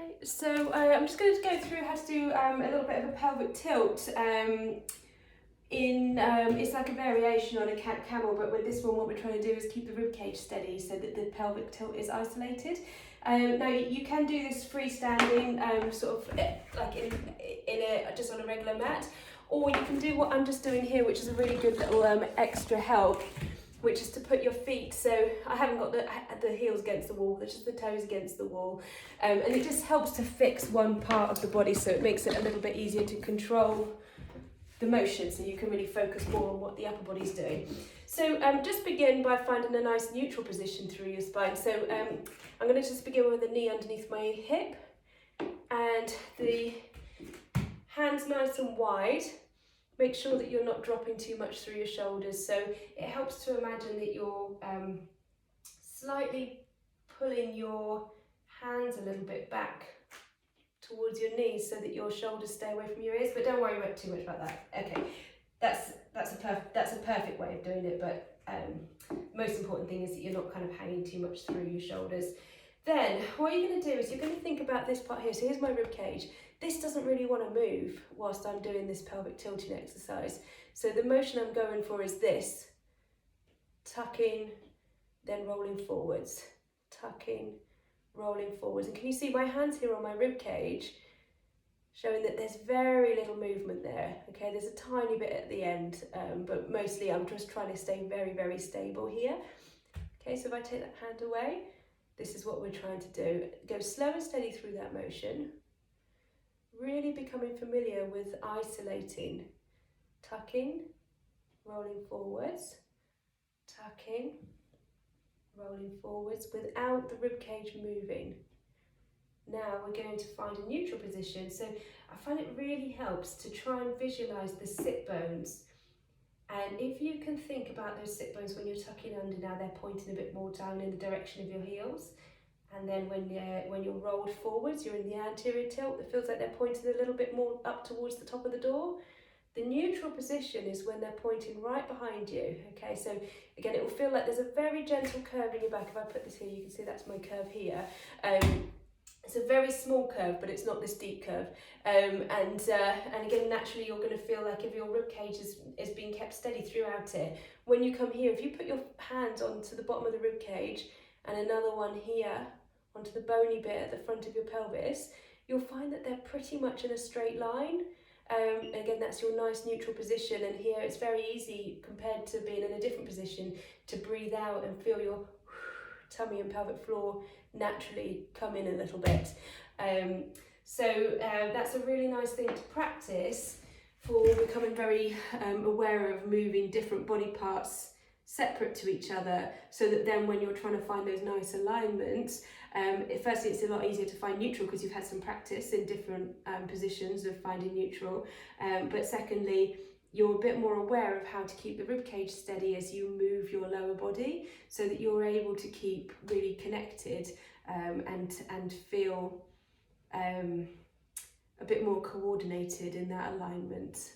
Okay, so I'm just going to go through how to do a little bit of a pelvic tilt. It's like a variation on a camel, but with this one what we're trying to do is keep the rib cage steady so that the pelvic tilt is isolated. Now you can do this freestanding, sort of like just on a regular mat, or you can do what I'm just doing here, which is a really good little extra help, which is to put your feet, so I haven't got the heels against the wall, just the toes against the wall, and it just helps to fix one part of the body, so it makes it a little bit easier to control the motion, so you can really focus more on what the upper body's doing. So just begin by finding a nice neutral position through your spine. So I'm going to just begin with the knee underneath my hip and the hands nice and wide. Make sure that you're not dropping too much through your shoulders. So it helps to imagine that you're slightly pulling your hands a little bit back towards your knees so that your shoulders stay away from your ears, but don't worry too much about that. Okay, that's a perfect way of doing it, but most important thing is that you're not kind of hanging too much through your shoulders. Then what you're going to do is you're going to think about this part here. So here's my rib cage. This doesn't really want to move whilst I'm doing this pelvic tilting exercise. So the motion I'm going for is this: tucking, then rolling forwards, tucking, rolling forwards. And can you see my hands here on my rib cage, showing that there's very little movement there. Okay, there's a tiny bit at the end, but mostly I'm just trying to stay very, very stable here. Okay, so if I take that hand away, this is what we're trying to do. Go slow and steady through that motion, really becoming familiar with isolating, tucking, rolling forwards, tucking, rolling forwards without the rib cage moving. Now we're going to find a neutral position. So I find it really helps to try and visualize the sit bones. And if you can think about those sit bones when you're tucking under, now they're pointing a bit more down in the direction of your heels. And then when you're rolled forwards, you're in the anterior tilt, it feels like they're pointing a little bit more up towards the top of the door. The neutral position is when they're pointing right behind you. Okay, so again, it will feel like there's a very gentle curve in your back. If I put this here, you can see that's my curve here. It's a very small curve, but it's not this deep curve. And again, naturally, you're going to feel like if your rib cage is being kept steady throughout it. When you come here, if you put your hand onto the bottom of the rib cage and another one here onto the bony bit at the front of your pelvis, you'll find that they're pretty much in a straight line. Again, that's your nice neutral position, and here it's very easy compared to being in a different position to breathe out and feel your tummy and pelvic floor naturally come in a little bit. So that's a really nice thing to practice for becoming very aware of moving different body parts separate to each other, so that then when you're trying to find those nice alignments, firstly it's a lot easier to find neutral because you've had some practice in different positions of finding neutral, but secondly you're a bit more aware of how to keep the rib cage steady as you move your lower body, so that you're able to keep really connected and feel a bit more coordinated in that alignment.